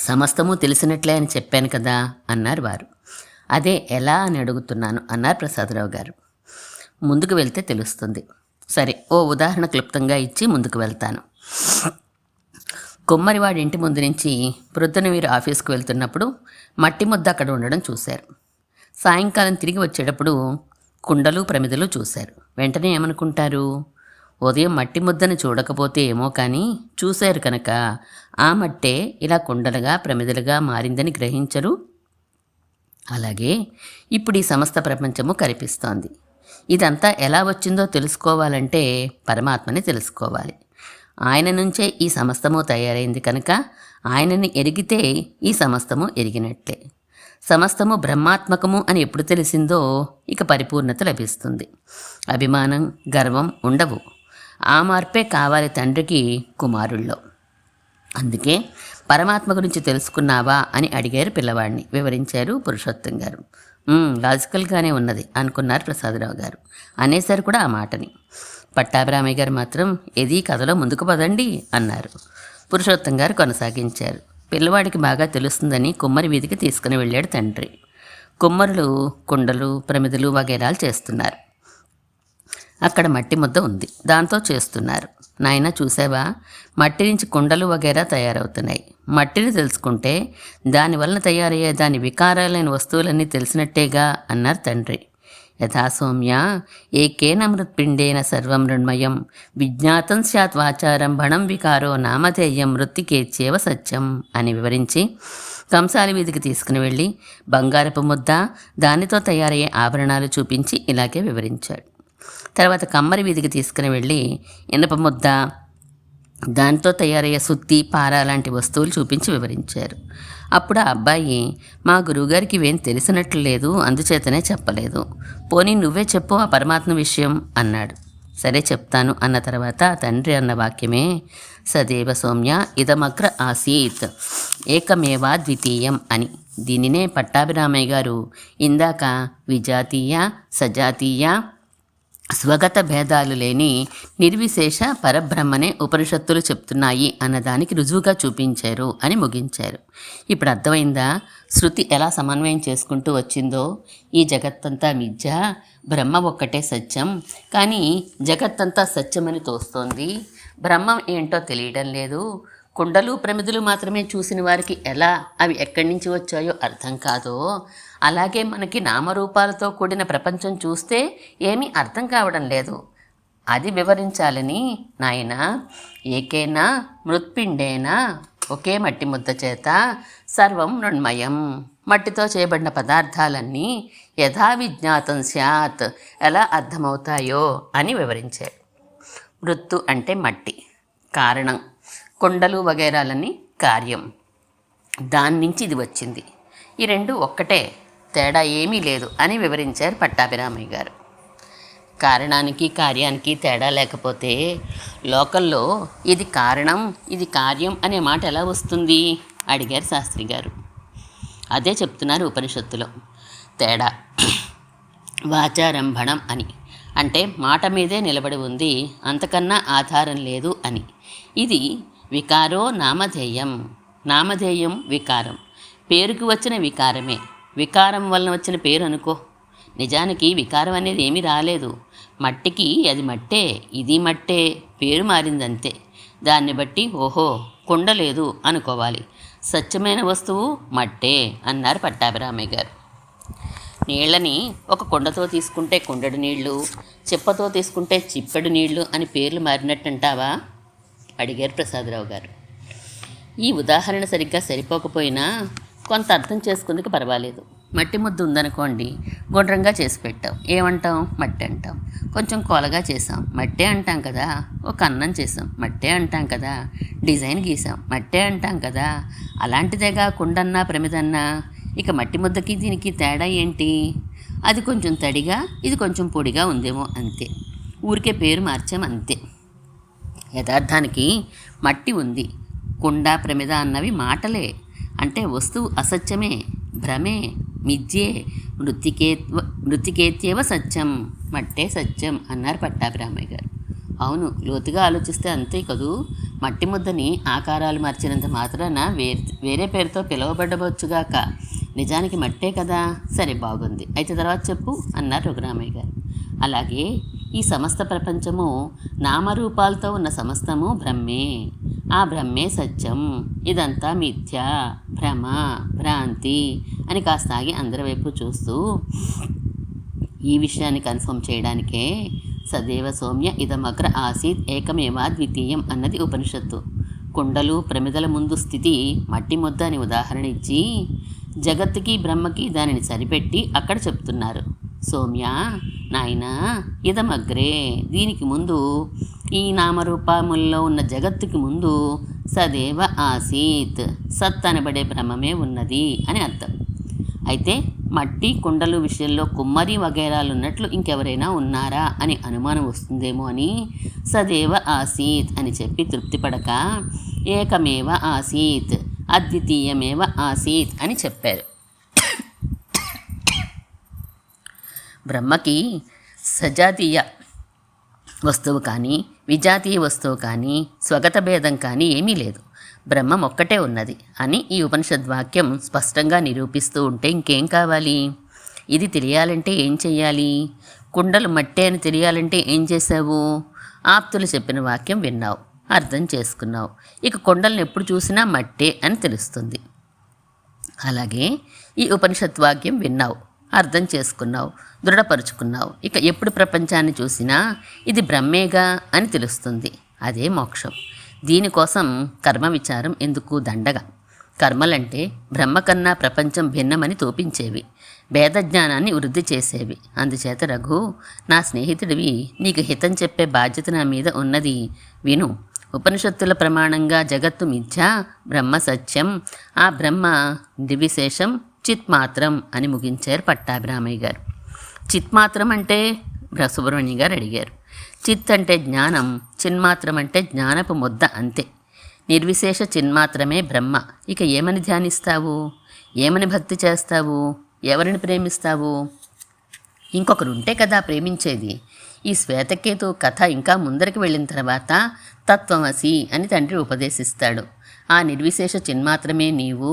సమస్తము తెలిసినట్లే అని చెప్పాను కదా అన్నారు వారు. అదే ఎలా అని అడుగుతున్నాను అన్నారు ప్రసాదరావు గారు. ముందుకు వెళ్తే తెలుస్తుంది. సరే, ఓ ఉదాహరణ క్లుప్తంగా ఇచ్చి ముందుకు వెళ్తాను. కుమ్మరివాడి ఇంటి ముందు నుంచి ప్రొద్దున వీరు ఆఫీస్కి వెళ్తున్నప్పుడు మట్టి ముద్ద అక్కడ ఉండడం చూశారు. సాయంకాలం తిరిగి వచ్చేటప్పుడు కుండలు ప్రమిదలు చూశారు. వెంటనే ఏమనుకుంటారు? ఉదయం మట్టి ముద్దను చూడకపోతే ఏమో కానీ చూశారు కనుక ఆ మట్టే ఇలా కుండలుగా ప్రమిదలుగా మారిందని గ్రహించరు. అలాగే ఇప్పుడు ఈ సమస్త ప్రపంచము కనిపిస్తోంది. ఇదంతా ఎలా వచ్చిందో తెలుసుకోవాలంటే పరమాత్మని తెలుసుకోవాలి. ఆయన నుంచే ఈ సమస్తము తయారైంది కనుక ఆయనని ఎరిగితే ఈ సమస్తము ఎరిగినట్లే. సమస్తము బ్రహ్మాత్మకము అని ఎప్పుడు తెలిసిందో ఇక పరిపూర్ణత లభిస్తుంది. అభిమానం, గర్వం ఉండవు. ఆ మార్పే కావాలి తండ్రికి కుమారుల్లో. అందుకే పరమాత్మ గురించి తెలుసుకున్నావా అని అడిగారు పిల్లవాడిని. వివరించారు పురుషోత్తం గారు. లాజికల్గానే ఉన్నది అనుకున్నారు ప్రసాదరావు గారు. అనేసారు కూడా ఆ మాటని. పట్టాభిరామయ్య గారు మాత్రం ఏది కథలో ముందుకు పదండి అన్నారు. పురుషోత్తం గారు కొనసాగించారు. పిల్లవాడికి బాగా తెలుస్తుందని కుమ్మరి వీధికి తీసుకుని వెళ్ళాడు తండ్రి. కుమ్మరులు కుండలు ప్రమిదలు వగైరాలు చేస్తున్నారు. అక్కడ మట్టి ముద్ద ఉంది, దాంతో చేస్తున్నారు. నాయన చూసావా, మట్టి నుంచి కుండలు వగైరా తయారవుతున్నాయి. మట్టిని తెలుసుకుంటే దానివలన తయారయ్యే దాని వికారాలైన వస్తువులన్నీ తెలిసినట్టేగా అన్నారు తండ్రి. యథా సౌమ్య ఏకేన మృత్పిండేన సర్వం మృణ్మయం విజ్ఞాతం స్యాత్ వాచారంభణం వికారో నామధేయం మృత్తికేచ్యేవ సత్యం అని వివరించి కంసాలి వీధికి తీసుకుని వెళ్ళి బంగారపు ముద్ద, దానితో తయారయ్యే ఆభరణాలు చూపించి ఇలాగే వివరించాడు. తర్వాత కమ్మరి వీధికి తీసుకుని వెళ్ళి ఇనప ముద్ద, దాంతో తయారయ్యే సుత్తి, పార లాంటి వస్తువులు చూపించి వివరించారు. అప్పుడు ఆ అబ్బాయి, మా గురువుగారికి ఇవేం తెలిసినట్లు లేదు, అందుచేతనే చెప్పలేదు. పోనీ నువ్వే చెప్పు ఆ పరమాత్మ విషయం అన్నాడు. సరే చెప్తాను అన్న తర్వాత తండ్రి అన్న వాక్యమే సదేవ సౌమ్య ఇదమగ్ర ఆసీత్ ఏకమేవా ద్వితీయం అని. దీనినే పట్టాభిరామయ్య గారు ఇందాక విజాతీయ, సజాతీయ, స్వగత భేదాలు లేని నిర్విశేష పరబ్రహ్మనే ఉపనిషత్తులు చెప్తున్నాయి అన్నదానికి రుజువుగా చూపించారు అని ముగించారు. ఇప్పుడు అర్థమైందా శృతి ఎలా సమన్వయం చేసుకుంటూ వచ్చిందో? ఈ జగత్తంతా మిథ్య, బ్రహ్మ ఒక్కటే సత్యం. కానీ జగత్తంతా సత్యమని తోస్తోంది. బ్రహ్మం ఏంటో తెలియడం లేదు. కుండలు ప్రమిదలు మాత్రమే చూసిన వారికి ఎలా అవి ఎక్కడి నుంచి వచ్చాయో అర్థం కాదో, అలాగే మనకి నామరూపాలతో కూడిన ప్రపంచం చూస్తే ఏమీ అర్థం కావడం లేదు. అది వివరించాలని నాయన ఏకేనా మృత్పిండేనా, ఒకే మట్టి ముద్ద చేత సర్వం మృణ్మయం, మట్టితో చేయబడిన పదార్థాలన్నీ యథా విజ్ఞాతం స్యాత్, ఎలా అర్థమవుతాయో అని వివరించాడు. మృత్తు అంటే మట్టి, కారణం, కొండలు వగైరాలని కార్యం. దాని నుంచి ఇది వచ్చింది. ఈ రెండు ఒక్కటే, తేడా ఏమీ లేదు అని వివరించారు పట్టాభిరామయ్య గారు. కారణానికి కార్యానికి తేడా లేకపోతే లోకంలో ఇది కారణం ఇది కార్యం అనే మాట ఎలా వస్తుంది అడిగారు శాస్త్రి గారు. అదే చెప్తున్నారు ఉపనిషత్తులో తేడా. వాచారంభణం అని అంటే మాట మీదే నిలబడి ఉంది, అంతకన్నా ఆధారం లేదు అని. ఇది వికారో నామధేయం. నామధేయం వికారం, పేరుకు వచ్చిన వికారమే. వికారం వలన వచ్చిన పేరు అనుకో. నిజానికి వికారం అనేది ఏమీ రాలేదు. మట్టికి అది మట్టే, ఇది మట్టే, పేరు మారిందంతే. దాన్ని బట్టి ఓహో కుండ లేదు అనుకోవాలి. సత్యమైన వస్తువు మట్టే అన్నారు పట్టాభిరామయ్య గారు. నీళ్ళని ఒక కుండతో తీసుకుంటే కుండెడు నీళ్లు, చిప్పతో తీసుకుంటే చిప్పెడు నీళ్లు అని పేర్లు మారినట్టంటావా అడిగారు ప్రసాదరావు గారు. ఈ ఉదాహరణ సరిగ్గా సరిపోకపోయినా కొంత అర్థం చేసుకుందుకు పర్వాలేదు. మట్టి ముద్ద ఉందనుకోండి, గుండ్రంగా చేసి పెట్టాం, ఏమంటాం? మట్టి అంటాం. కొంచెం కోలగా చేసాం, మట్టే అంటాం కదా. ఒక అన్నం చేసాం, మట్టే అంటాం కదా. డిజైన్ గీసాం, మట్టే అంటాం కదా. అలాంటిదేగా కుండన్నా ప్రమిదన్నా. ఇక మట్టి ముద్దకి దీనికి తేడా ఏంటి? అది కొంచెం తడిగా, ఇది కొంచెం పొడిగా ఉందేమో అంతే. ఊరికే పేరు మార్చాం అంతే. యథార్థానికి మట్టి ఉంది, కుండ ప్రమిద అన్నవి మాటలే. అంటే వస్తువు అసత్యమే, భ్రమే, మిథ్యే. మృతికేత్యేవ సత్యం, మట్టే సత్యం అన్నారు పట్టాభిరామయ్య గారు. అవును, లోతుగా ఆలోచిస్తే అంతే కదూ. మట్టి ముద్దని ఆకారాలు మార్చినంత మాత్రాన వేరే పేరుతో పిలువబడవచ్చుగాక. నిజానికి మట్టే కదా. సరే బాగుంది, అయితే తర్వాత చెప్పు అన్నారు రఘురామయ్య గారు. అలాగే ఈ సమస్త ప్రపంచము నామరూపాలతో ఉన్న సమస్తము బ్రహ్మే. ఆ బ్రహ్మే సత్యం, ఇదంతా మిథ్య, భ్రమ, భ్రాంతి అని కాస్త ఆగి అందరి వైపు చూస్తూ ఈ విషయాన్ని కన్ఫర్మ్ చేయడానికే సదేవ సౌమ్య ఇదమగ్ర ఆసీత్ ఏకమేవా ద్వితీయం అన్నది ఉపనిషత్తు. కుండలు ప్రమిదల ముందు స్థితి మట్టి ముద్ద అని ఉదాహరణ ఇచ్చి జగత్తుకి బ్రహ్మకి దానిని సరిపెట్టి అక్కడ చెప్తున్నారు. సౌమ్య, నాయనా, ఇదమగ్రే, దీనికి ముందు ఈ నామరూపముల్లో ఉన్న జగత్తుకి ముందు సదేవ ఆసీత్, సత్ అనబడే బ్రహ్మమే ఉన్నది అని అర్థం. అయితే మట్టి కుండలు విషయంలో కుమ్మరి వగైరాలు ఉన్నట్లు ఇంకెవరైనా ఉన్నారా అని అనుమానం వస్తుందేమో అని సదేవ ఆసీత్ అని చెప్పి తృప్తిపడక ఏకమేవ ఆసీత్, అద్వితీయమేవ ఆసీత్ అని చెప్పారు. బ్రహ్మకి సజాతీయ వస్తువు కానీ విజాతీయ వస్తువు కానీ స్వగత భేదం కానీ ఏమీ లేదు. బ్రహ్మం ఒక్కటే ఉన్నది అని ఈ ఉపనిషద్వాక్యం స్పష్టంగా నిరూపిస్తూ ఉంటే ఇంకేం కావాలి? ఇది తెలియాలంటే ఏం చెయ్యాలి? కుండలు మట్టే అని తెలియాలంటే ఏం చేశావు? ఆప్తులు చెప్పిన వాక్యం విన్నావు, అర్థం చేసుకున్నావు. ఇక కొండలను ఎప్పుడు చూసినా మట్టే అని తెలుస్తుంది. అలాగే ఈ ఉపనిషత్వాక్యం విన్నావు, అర్థం చేసుకున్నావు, దృఢపరుచుకున్నావు. ఇక ఎప్పుడు ప్రపంచాన్ని చూసినా ఇది బ్రహ్మేగా అని తెలుస్తుంది. అదే మోక్షం. దీనికోసం కర్మ విచారం ఎందుకు? దండగా. కర్మలంటే బ్రహ్మ కన్నా ప్రపంచం భిన్నమని తోపించేవి, భేదజ్ఞానాన్ని వృద్ధి చేసేవి. అందుచేత రఘు, నా స్నేహితుడివి, నీకు హితం చెప్పే బాధ్యత నా మీద ఉన్నది. విను. ఉపనిషత్తుల ప్రమాణంగా జగత్తు మిథ్య, బ్రహ్మ సత్యం. ఆ బ్రహ్మ నిర్విశేషం, చిత్మాత్రం అని ముగించారు పట్టాభిరామయ్య గారు. చిత్మాత్రం అంటే సుబ్రహ్మణ్య గారు అడిగారు. చిత్ అంటే జ్ఞానం, చిన్మాత్రం అంటే జ్ఞానపు ముద్ద, అంతే. నిర్విశేష చిన్మాత్రమే బ్రహ్మ. ఇక ఏమని ధ్యానిస్తావు? ఏమని భక్తి చేస్తావు? ఎవరిని ప్రేమిస్తావు? ఇంకొకరు ఉంటే కదా ప్రేమించేది. ఈ శ్వేతకేతు కథ ఇంకా ముందరికి వెళ్ళిన తర్వాత తత్వమసి అని తండ్రి ఉపదేశిస్తాడు. ఆ నిర్విశేష చిన్మాత్రమే నీవు,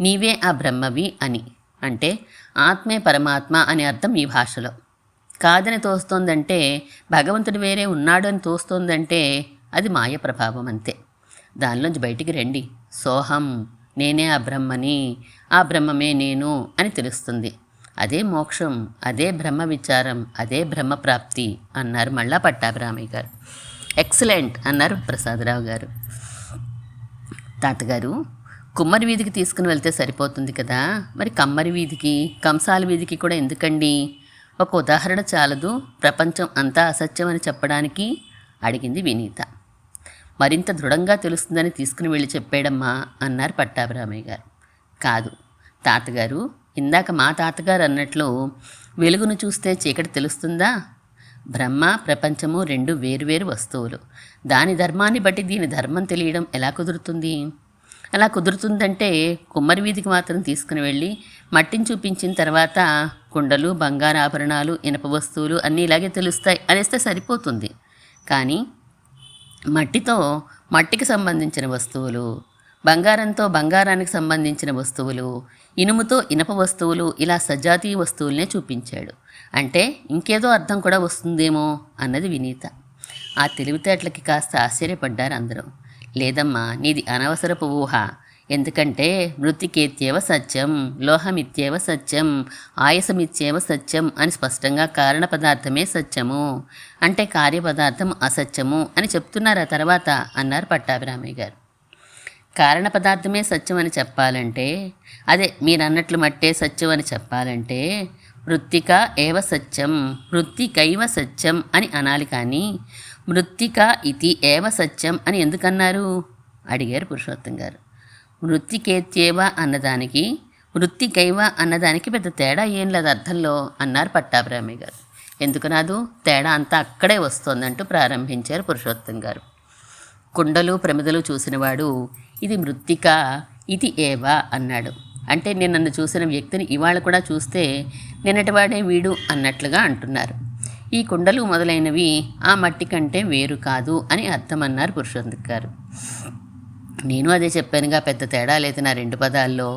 నీవే ఆ బ్రహ్మవి అని. అంటే ఆత్మే పరమాత్మ అని అర్థం ఈ భాషలో. కాదని తోస్తోందంటే, భగవంతుడు వేరే ఉన్నాడు అని తోస్తోందంటే అది మాయ ప్రభావం, అంతే. దానిలోంచి బయటికి రండి. సోహం, నేనే ఆ బ్రహ్మని, ఆ బ్రహ్మమే నేను అని తెలుస్తుంది. అదే మోక్షం, అదే బ్రహ్మ విచారం, అదే బ్రహ్మ ప్రాప్తి అన్నారు మళ్ళా పట్టాభిరామయ్య గారు. ఎక్సలెంట్ అన్నారు ప్రసాదరావు గారు. తాతగారు, కుమ్మరి వీధికి తీసుకుని వెళ్తే సరిపోతుంది కదా, మరి కమ్మరి వీధికి, కంసాల వీధికి కూడా ఎందుకండి? ఒక ఉదాహరణ చాలదు ప్రపంచం అంతా అసత్యం అని చెప్పడానికి అడిగింది వినీత. మరింత దృఢంగా తెలుస్తుందని తీసుకుని వెళ్ళి చెప్పాడమ్మా అన్నారు పట్టాభిరామయ్య గారు. కాదు తాతగారు, ఇందాక మా తాతగారు అన్నట్లు వెలుగును చూస్తే చీకటి తెలుస్తుందా? బ్రహ్మ ప్రపంచము రెండు వేరువేరు వస్తువులు. దాని ధర్మాన్ని బట్టి దీని ధర్మం తెలియడం ఎలా కుదురుతుంది? అలా కుదురుతుందంటే కుమ్మరి వీధికి మాత్రం తీసుకుని వెళ్ళి మట్టిని చూపించిన తర్వాత కుండలు, బంగారు ఆభరణాలు, ఇనప వస్తువులు అన్నీ ఇలాగే తెలుస్తాయి అనేస్తే సరిపోతుంది. కానీ మట్టితో మట్టికి సంబంధించిన వస్తువులు, బంగారంతో బంగారానికి సంబంధించిన వస్తువులు, ఇనుముతో ఇనప వస్తువులు, ఇలా సజాతీయ వస్తువులనే చూపించాడు. అంటే ఇంకేదో అర్థం కూడా వస్తుందేమో అన్నది వినీత. ఆ తెలివితేటలకి కాస్త ఆశ్చర్యపడ్డారు అందరూ. లేదమ్మా, నీది అనవసరపు ఊహ. ఎందుకంటే మృతికేత్యేవ సత్యం, లోహమిత్యేవ సత్యం, ఆయసమిత్యేవ సత్యం అని స్పష్టంగా కారణ పదార్థమే సత్యము, అంటే కార్యపదార్థం అసత్యము అని చెప్తున్నారు ఆ తర్వాత అన్నారు పట్టాభిరామయ్య గారు. కారణ పదార్థమే సత్యం అని చెప్పాలంటే, అదే మీరన్నట్లు మట్టే సత్యం అని చెప్పాలంటే మృత్తిక ఏవ సత్యం, మృత్తికైవ సత్యం అని అనాలి. కానీ మృత్తిక ఇతి ఏవ సత్యం అని ఎందుకన్నారు అడిగారు పురుషోత్తం గారు. మృత్తికేత్యేవ అన్నదానికి మృత్తికైవ అన్నదానికి పెద్ద తేడా ఏం లేదు అర్థంలో అన్నారు పట్టాభిరామయ్య గారు. ఎందుకు రాదు? తేడా అంతా అక్కడే వస్తోందంటూ ప్రారంభించారు పురుషోత్తం గారు. కుండలు ప్రమిదలు చూసినవాడు ఇది మృత్తిక, ఇది ఏవా అన్నాడు. అంటే నేను నన్ను చూసిన వ్యక్తిని ఇవాళ కూడా చూస్తే నిన్నటివాడే వీడు అన్నట్లుగా అంటున్నారు. ఈ కుండలు మొదలైనవి ఆ మట్టి కంటే వేరు కాదు అని అర్థమన్నారు పురుషోత్తం గారు. నేను అదే చెప్పానుగా, పెద్ద తేడా లేదు నా రెండు పదాల్లో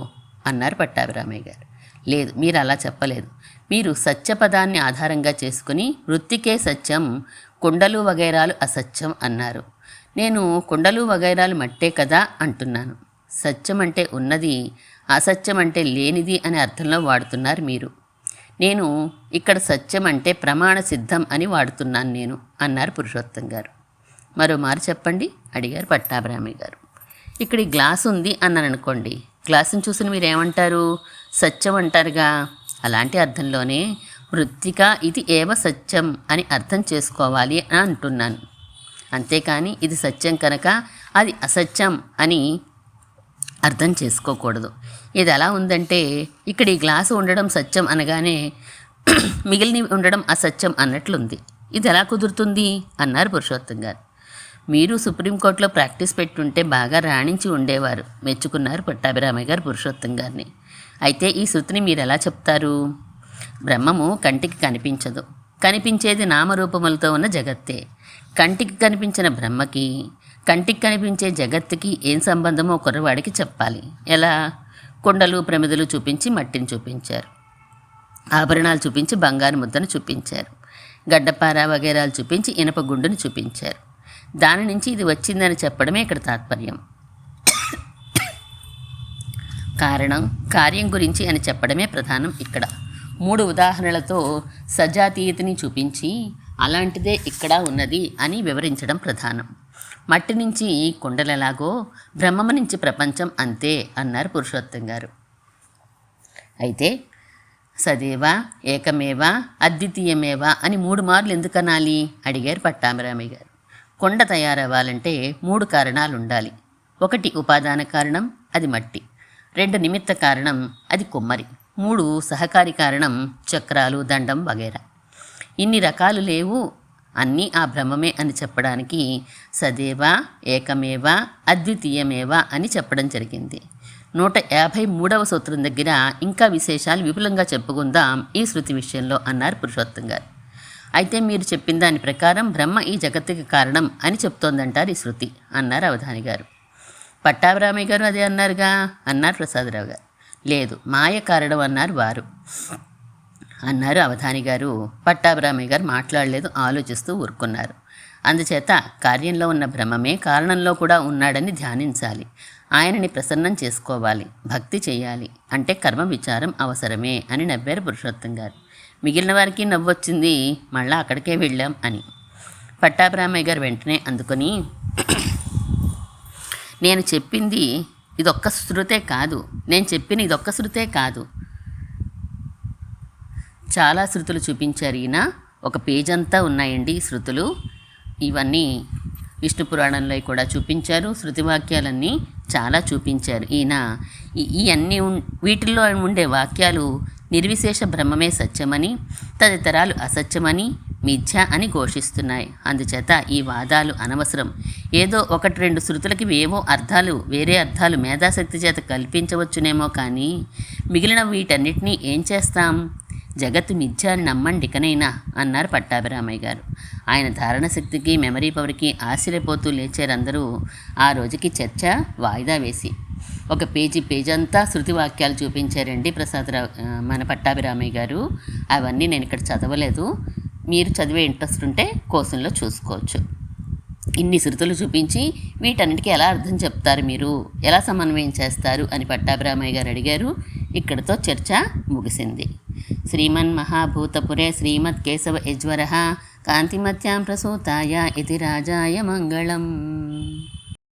అన్నారు పట్టాభిరామయ్య గారు. లేదు, మీరు అలా చెప్పలేదు. మీరు సత్యపదాన్ని ఆధారంగా చేసుకుని వృత్తికే సత్యం, కుండలు వగైరాలు అసత్యం అన్నారు. నేను కుండలు వగైరాలు మట్టే కదా అంటున్నాను. సత్యం అంటే ఉన్నది, అసత్యం అంటే లేనిది అనే అర్థంలో వాడుతున్నారు మీరు. నేను ఇక్కడ సత్యం అంటే ప్రమాణ సిద్ధం అని వాడుతున్నాను నేను అన్నారు పురుషోత్తం గారు. మరోమారు చెప్పండి అడిగారు పట్టాభిరామయ్య గారు. ఇక్కడ ఈ గ్లాస్ ఉంది అన్నాను అనుకోండి, గ్లాసును చూసిన మీరు ఏమంటారు? సత్యం అంటారుగా. అలాంటి అర్థంలోనే మృత్తిక ఇది ఏవ సత్యం అని అర్థం చేసుకోవాలి అని అంటున్నాను. అంతేకాని ఇది సత్యం కనుక అది అసత్యం అని అర్థం చేసుకోకూడదు. ఇది ఎలా ఉందంటే, ఇక్కడ ఈ గ్లాసు ఉండడం సత్యం అనగానే మిగిలినవి ఉండడం అసత్యం అన్నట్లుంది. ఇది ఎలా కుదురుతుంది అన్నారు పురుషోత్తం గారు. మీరు సుప్రీంకోర్టులో ప్రాక్టీస్ పెట్టుంటే బాగా రాణించి ఉండేవారు, మెచ్చుకున్నారు పట్టాభిరామయ్య గారు పురుషోత్తం గారిని. అయితే ఈ శృతిని మీరు ఎలా చెప్తారు? బ్రహ్మము కంటికి కనిపించదు, కనిపించేది నామరూపములతో ఉన్న జగత్తే. కంటికి కనిపించిన బ్రహ్మకి కంటికి కనిపించే జగత్తుకి ఏం సంబంధమో కుర్రవాడికి చెప్పాలి. ఎలా? కుండలు ప్రమిదలు చూపించి మట్టిని చూపించారు, ఆభరణాలు చూపించి బంగారు ముద్దను చూపించారు, గడ్డపార వగైరాలు చూపించి ఇనప గుండును చూపించారు. దాని నుంచి ఇది వచ్చిందని చెప్పడమే ఇక్కడ తాత్పర్యం. కారణం కార్యం గురించి అని చెప్పడమే ప్రధానం ఇక్కడ. 3 ఉదాహరణలతో సజాతీయతని చూపించి అలాంటిదే ఇక్కడ ఉన్నది అని వివరించడం ప్రధానం. మట్టి నుంచి కుండలెలాగో బ్రహ్మము నుంచి ప్రపంచం అంతే అన్నారు పురుషోత్తం గారు. అయితే సదేవ ఏకమేవ అద్వితీయమేవ అని 3 మార్లు ఎందుకు అనాలి అడిగారు పట్టాభిరామయ్య గారు. కొండ తయారవ్వాలంటే 3 కారణాలు ఉండాలి. 1 ఉపాదాన కారణం, అది మట్టి. 2 నిమిత్త కారణం, అది కుమ్మరి. 3 సహకారి కారణం, చక్రాలు, దండం వగైరా. ఇన్ని రకాలు లేవు, అన్నీ ఆ బ్రహ్మమే అని చెప్పడానికి సదేవ ఏకమేవ అద్వితీయమేవ అని చెప్పడం జరిగింది. 153వ సూత్రం దగ్గర ఇంకా విశేషాలు విపులంగా చెప్పుకుందాం ఈ శృతి విషయంలో అన్నారు పురుషోత్తం గారు. అయితే మీరు చెప్పిన దాని ప్రకారం బ్రహ్మ ఈ జగత్తుకి కారణం అని చెప్తోందంటారు ఈ శృతి అన్నారు అవధాని గారు. పట్టాభిరామయ్య గారు అదే అన్నారుగా అన్నారు ప్రసాదరావు గారు. లేదు, మాయ కారణం అన్నారు వారు అన్నారు అవధాని గారు. పట్టాభిరామయ్య గారు మాట్లాడలేదు, ఆలోచిస్తూ ఊరుకున్నారు. అందుచేత కార్యంలో ఉన్న బ్రహ్మమే కారణంలో కూడా ఉన్నాడని ధ్యానించాలి, ఆయనని ప్రసన్నం చేసుకోవాలి, భక్తి చేయాలి. అంటే కర్మ విచారం అవసరమే అని నవ్వారు పురుషోత్తం గారు. మిగిలిన వారికి నవ్వొచ్చింది, మళ్ళా అక్కడికే వెళ్ళాం అని. పట్టాభిరామయ్య గారు వెంటనే అందుకొని, నేను చెప్పింది ఇదొక్క శృతే కాదు, నేను చెప్పిన ఇదొక్క శృతే కాదు, చాలా శృతులు చూపించారు ఈయన. ఒక పేజంతా ఉన్నాయండి ఈ శృతులు. ఇవన్నీ విష్ణు పురాణంలో కూడా చూపించారు. శృతివాక్యాలన్నీ చాలా చూపించారు ఈయన. ఈ అన్ని వీటిల్లో ఉండే వాక్యాలు నిర్విశేష బ్రహ్మమే సత్యమని, తదితరాలు అసత్యమని, మిథ్య అని ఘోషిస్తున్నాయి. అందుచేత ఈ వాదాలు అనవసరం. ఏదో 1-2 శృతులకి వేరే అర్థాలు మేధాశక్తి చేత కల్పించవచ్చునేమో కానీ మిగిలిన వీటన్నిటినీ ఏం చేస్తాం? జగత్తు మిథ్య అని నమ్మండి ఇకనైనా అన్నారు పట్టాభిరామయ్య గారు. ఆయన ధారణ శక్తికి, మెమరీ పవర్కి ఆశ్చర్యపోతూ లేచారందరూ. ఆ రోజుకి చర్చ వాయిదా వేసి ఒక పేజంతా శృతి వాక్యాలు చూపించారండి మన పట్టాభిరామయ్య గారు. అవన్నీ నేను ఇక్కడ చదవలేదు, మీరు చదివే ఇంట్రెస్ట్ ఉంటే కోశంలో చూసుకోవచ్చు. ఇన్ని శృతులు చూపించి వీటన్నిటికీ ఎలా అర్థం చెప్తారు, మీరు ఎలా సమన్వయం చేస్తారు అని పట్టాభిరామయ్య గారు అడిగారు. ఇక్కడితో చర్చ ముగిసింది. శ్రీమన్మహాభూతపురే శ్రీమత్ కేశవ యజ్వరః కాంతిమత్యాం ప్రసూతాయ ఇతి రాజాయ మంగళం.